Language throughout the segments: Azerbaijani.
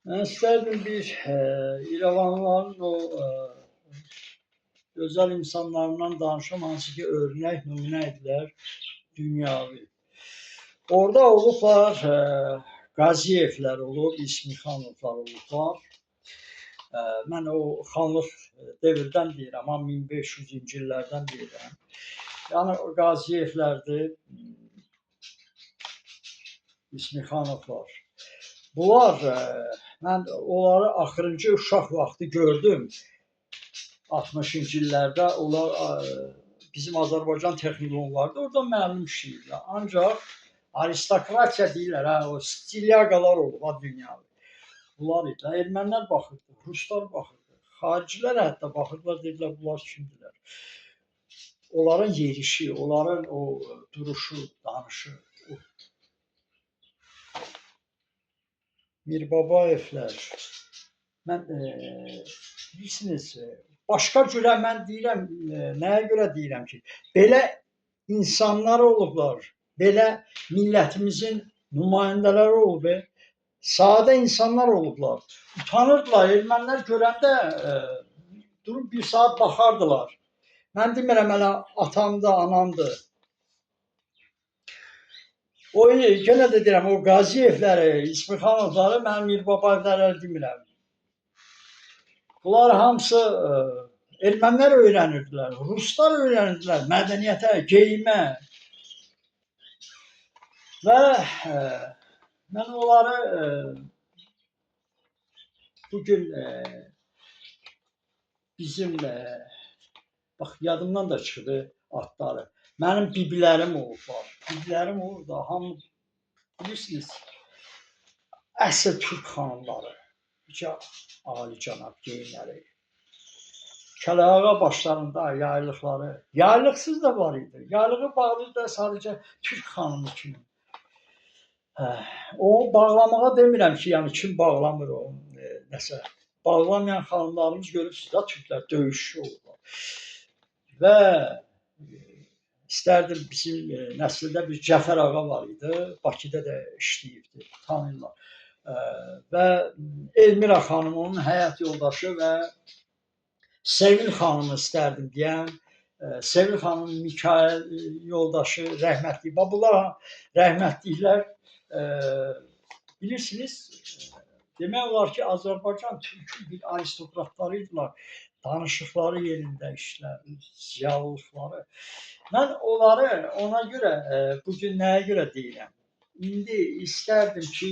Ben isterdim İrəvanlıların o gözəl insanlarından danışam, hansı ki örnək, nümunə idilər dünyavi. Orada olublar, Qaziyevlər olub, İsmixanovlar olublar. Mən o xanlıq devirdən deyirəm, amma 1500-cü illərdən deyirəm. Yəni o Qaziyevlərdir, İsmixanovlar. Bunlar, mən onları axırıncı uşaq vaxtı gördüm. 60-cı illərdə onlar bizim Azərbaycan texnikumlarında orada müəllim işləyirlər. Ancaq aristokratiya deyirlər, o stilyaqalar olub dünyada. Bunlar idilər. Ermənilər baxırdı, ruslar baxırdı, xaricilər hətta baxırdılar, dedilər bunlar kimdirlər. Onların yerişi, onların o duruşu, danışı. Mirbabayevlər. Mən bilirsiniz, başqa cürə mən deyirəm, nəyə görə deyirəm ki, belə insanlar olublar, belə millətimizin nümayəndələri olub, sadə insanlar olublar. Utanırdılar, ermənilər görəndə durub bir saat baxardılar. Mən demirəm, hələ atamdır, anamdır. O, yenə də deyirəm, o Qaziyevləri, İsmixanovları, mən Mirbabayevləri demirəm. Bunlar hamısı ermənilər öyrənirdilər, ruslar öyrənirdilər mədəniyyətə, geyimə. Və mən onları bugün bizim, bax, yadımdan da çıxdı adları. Mənim bibilərim olublar. Bibilərim olub da, hamı bilirsiniz, əsl Türk xanımları. Necə alicənab geyimləri. Kələağa başlarında yaylıqları. Yaylıqsız da var idi. Yaylığı bağlı da sadəcə Türk xanımı kimi. O bağlamağa demirəm ki, yəni kim bağlamır o nəsə. Bağlamayan xanımlarımız görürsünüz da, Türklər döyüşçü olurlar. Və istərdim bizim nəsildə bir Cəfər ağa var idi. Bakıda da işləyirdi, tanıyırlar. Və Elmira xanım onun həyat yoldaşı və Sevil xanımı istərdim deyəm. Sevil xanım Mikail yoldaşı rəhmətli. Bunlar rəhmətliklər bilirsiniz, demək olar ki, Azərbaycan türkü bir aristokratları idilər. Danışıqları yerində işlər, ziyalılıqları. Mən onları ona görə, bugün nəyə görə deyirəm? İndi istərdim ki,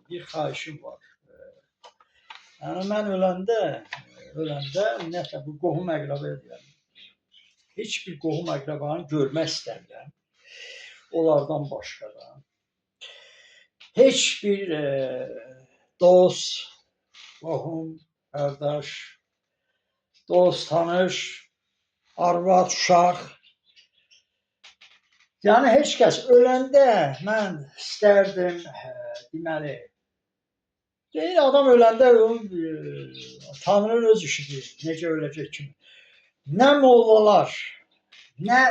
bir xahişim var. Yəni mən öləndə ümumiyyətlə bu qohum əqrəbaya deyirəm. Heç bir qohum əqrəbanı görmək istəmirəm. Onlardan başqa da. Heç bir dost, qohum, qardaş, dost, tanış, arvad, uşaq. Yəni heç kəs öləndə mən istərdim, deməli, deyir, adam öləndə Tanrının öz işidir, necə öləcək kimi. Nə mollalar, nə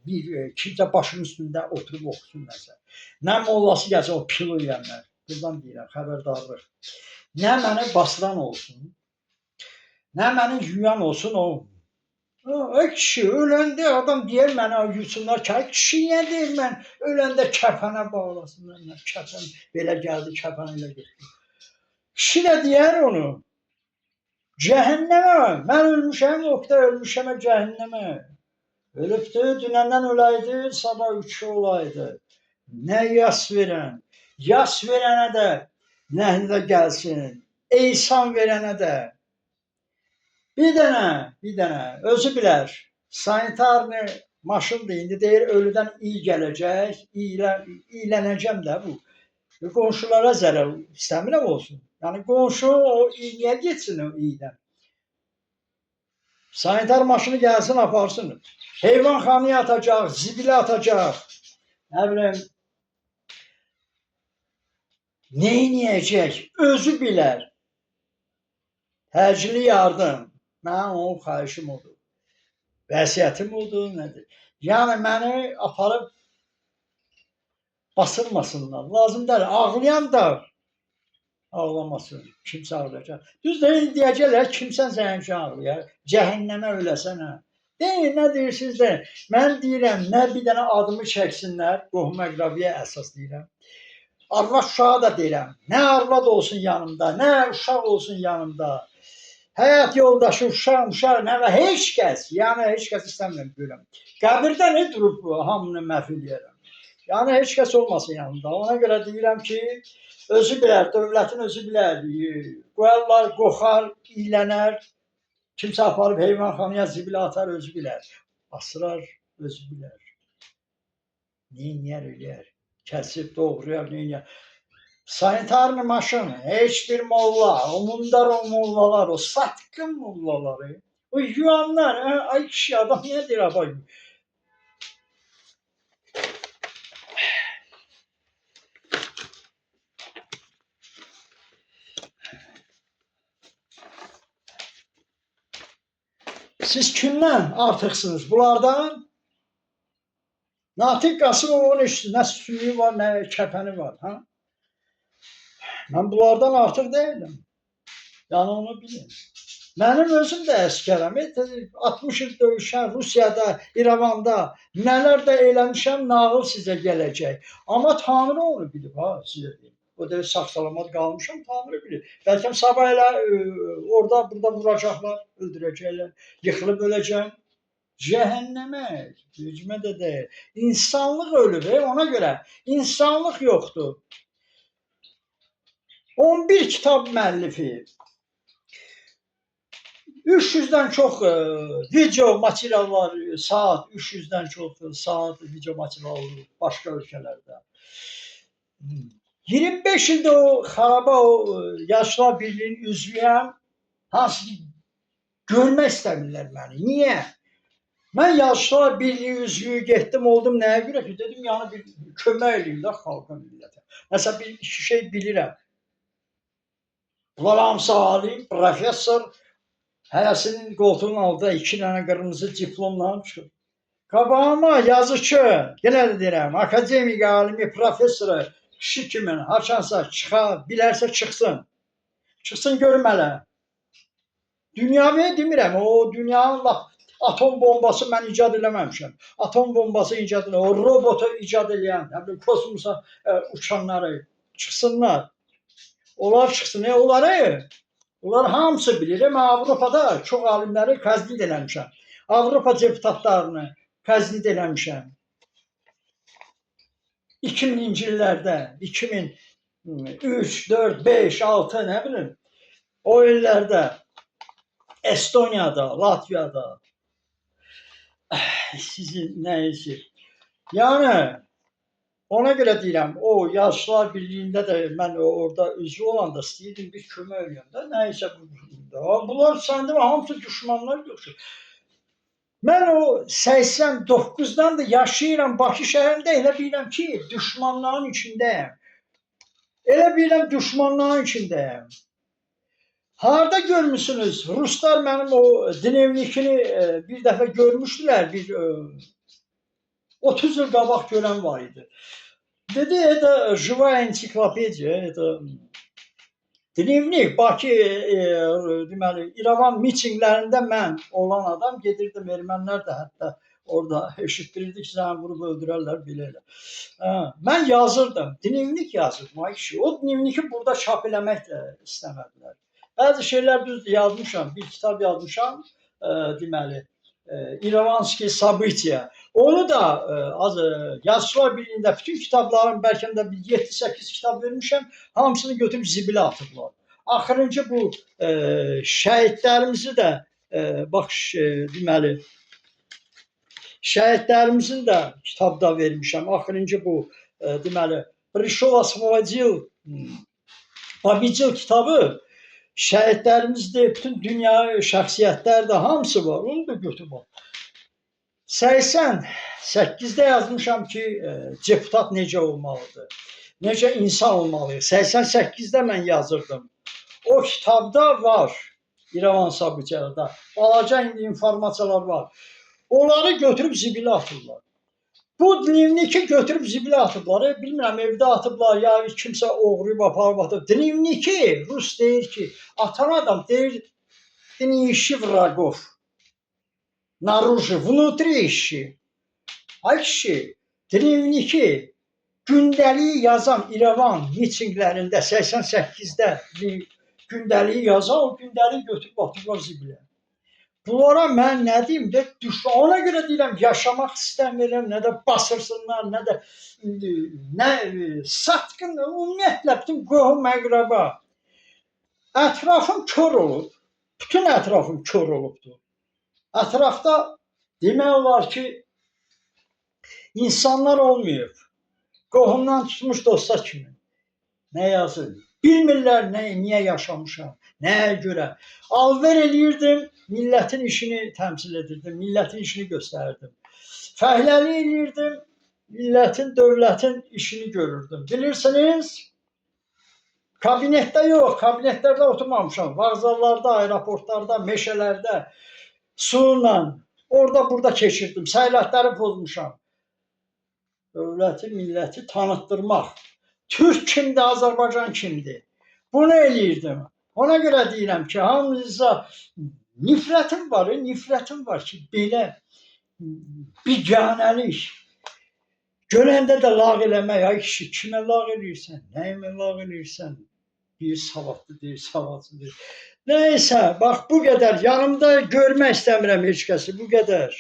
bir kimsə başının üstündə oturub oxusun nəsə. Nə mollası gəlsə o pilu yiyənlər, buradan deyirəm, xəbərdarlıq. Nə məni basıran olsun, nə məni yuyan olsun o. Kişi, öləndə adam deyər mənə yusunlar ki, kişi niyə deyir mən öləndə kəfənə bağlasınlar, kəfən belə gəldi, kəfən elə getdi. Kişi də deyər onu, cəhənnəmə, mən ölmüşəm, Oqtay ölmüşəmə cəhənnəmə. Ölübdü, dünəndən ölaydı, sabah üçü olaydı. Nə yas verən, yas verənə də nəhlə gəlsin, eysan verənə də. Bir dənə, özü bilər, sanitarni maşındır, indi deyir, ölüdən iyi gələcək, iyilənəcəm də bu. Qonşulara zərər istəmirəm olsun. Yəni qonşu o iyiliyə getsin o iyidən. Sanitar maşını gəlsin, aparsın. Heyvanxanaya atacaq, zibilə atacaq. Nə bilim, neyniyəcək, özü bilər. Təcili yardım. Mənim onun xahişim odur. Vəsiyyətim odur, nədir? Yəni məni aparıb basılmasınlar. Lazım deyil. Ağlayan da Ağlamasın. Kimsə ağlayacaq. Düz deyil deyəcəklər, kimsən sən həmişə ağlayar. Cəhənnəmə öləsən ha. Deyin, nə deyirsiniz deyin. Mən deyirəm, nə bir dənə adımı çəksinlər, qohum əqrabiyə əsas deyirəm. Arvad uşağa da deyirəm, nə arvad olsun yanımda, nə uşaq olsun yanımda. Həyat yoldaşı, uşaq, nə və heç kəs, yəni heç kəs istəmirəm görəm. Qəbirdə nə durub hamını məhv eləyərəm. Yəni heç kəs olmasın yanımda. Ona görə deyirəm ki, özü bilər, dövlətin özü bilər. Qoyarlar, qoxar, iylənər. Kimsə aparıb heyvanxanaya zibilə atar, özü bilər. Asırar, özü bilər. Neyniyər eləyər? Kəsib, doğrayar, neyniyər? Sanitarlı maşın, heç bir molla, o mundar o mollalar, o satqın mollaları, o yuanlar, ay kişi adam niyə deyir abay? Siz kimdən artıqsınız? Bunlardan? Natiq Qasımovun nə suyu var, nə kəfəni var. Ha? Mən bunlardan artıq deyildim. Yəni onu bilin. Mənim özüm də əskərəm. 60 il döyüşən Rusiyada, İrəvanda nələr də eləmişəm, nağıl sizə gələcək. Amma Tanrı onu bilib, ha, sizə deyim. O da sağ-salamat qalmışam, Tanrı bilir. Bəlkə sabah elə orada, burada vuracaqlar, öldürəcəklər, yıxılıb öləcəm. Cəhənnəmə, gücmə də deyil. İnsanlıq ölüb, ona görə. İnsanlıq yoxdur. 11 kitab müəllifi, 300-dən çox video materiallar, saat, 300-dən çox saat video materiallar başqa ölkələrdə. 25 ildə o xaraba o Yaşlılar Birliyinin üzvüyəm, hansı ki, görmək istəmirlər məni. Niyə? Mən Yaşlılar Birliyi üzvü getdim, oldum nəyə görə ki, dedim, yəni bir kömək eləyim də xalqa, millətə. Məsələn, bir iki şey bilirəm. Bunlar hamısı alim, professor, hərəsinin qoltuğunun altında 2 dənə qırmızı diplomla çıxır. Qabağıma yazıcı, yenə də deyirəm, akademik, alimi, professoru, kişi kimi, haçansa çıxa, bilərsə çıxsın. Çıxsın görüm hələ. Dünyavəyə demirəm, o dünyanın atom bombası mən icad eləməmişəm. Atom bombası icad eləmişəm, o robotu icad eləyən, kosmosa uçanları çıxsınlar. Onlar çıxsın, onlar hamısı bilir. Mən Avropada çox alimləri qəzbid eləmişəm. Avropa deputatlarını qəzbid eləmişəm. 2000-ci illərdə, 2003, 4, 5, 6, nə bilim, o illərdə Estoniyada, Latviyada, sizin nəyisi? Yəni, ona görə deyirəm, o Yaşlılar Birliyində də mən orada üzvü olanda istəyirdim bir kömək eləyəm də, nəysə bunlar səndə hamısı düşmanlar yoxdur. Mən o 89-dan da yaşayıram Bakı şəhərində, elə bilirəm ki, düşmanların içindəyəm. Elə bilirəm düşmanların içindəyəm. Harada görmüşsünüz? Ruslar mənim o dnevnikini bir dəfə görmüşdülər, 30 il qabaq görən var idi. Dedi, это живая энциклопедия, это dnevnik, Bakı, deməli, İrəvan mitinqlərində mən olan adam gedirdim, ermənilər də hətta orada eşitdirirdi ki, səni vurub öldürərlər, belə elə. Mən yazırdım, dnevnik yazırdım, ay kişi. O dnevniki burada çap eləmək də istəmədilər. Bəzi şeylər düzdür, yazmışam, bir kitab yazmışam, deməli, İrəvanski Sabitiya. Onu da Yaşlılar Birliyində bütün kitabların bəlkə də 7-8 kitab vermişəm, hamısını götürüb zibilə atıblar. Axırıncı bu şəhidlərimizi də bax deməli şəhidlərimizin də kitabda vermişəm. Axırıncı bu deməli Prişov Asmovadil Babicil kitabı şəhidlərimizdə bütün dünya şəxsiyyətlər də hamısı var. Onu da götürüb al. 88-də yazmışam ki, deputat necə olmalıdır, necə insan olmalıyıq. 88-də mən yazırdım. O kitabda var, İrəvan Sabitiyada. Balaca indi informasiyalar var. Onları götürüb zibilə atırlar. Bu dnevniki götürüb zibilə atıblar. Bilmirəm evdə atıblar ya kimsə oğruyub aparıb atıb. Dnevniki Rus deyir ki, atan adam deyir dnevniki vragov. Narужи, внутри işi. Ay kişi, dnevniki gündəliyi yazan İrəvan mitinqlərində 88-də gündəliyi yazan o gündəliyi götürüb atıblar zibilə. Bunlara mən nə deyim də ona görə deyirəm yaşamaq istəmirəm, nə də basırsınlar, nə də nə satqın ümumiyyətlə bütün qohum əqrəba. Ətrafım kör olub. Bütün ətrafım kör olubdur. Ətrafda demək olar ki insanlar olmayıb. Qohumdan tutmuş dosta kimi. Nə yazır? Bilmirlər niyə yaşamışam, nəyə görə. Alver eləyirdim, millətin işini təmsil edirdim, millətin işini göstərirdim. Fəhləlik eləyirdim, millətin, dövlətin işini görürdüm. Bilirsiniz, kabinetdə yox, kabinetlərdə oturmamışam. Vağzallarda, aeroportlarda, meşələrdə, sulla, orada-burada keçirdim. Səylətləri pozmuşam. Dövləti, milləti tanıtdırmaq. Türk kimdir, Azərbaycan kimdir? Bunu eləyirdim. Ona görə deyirəm ki, hamınıza nifrətim var ki, belə biganəlik. Görəndə də lağ eləmək, ay kişi, kimə lağ eləyirsən, nəyimə lağ eləyirsən? Bir savadlı deyir, savadsız deyir. Nəysə, bax bu qədər, yanımda görmək istəmirəm heç kəsi, bu qədər.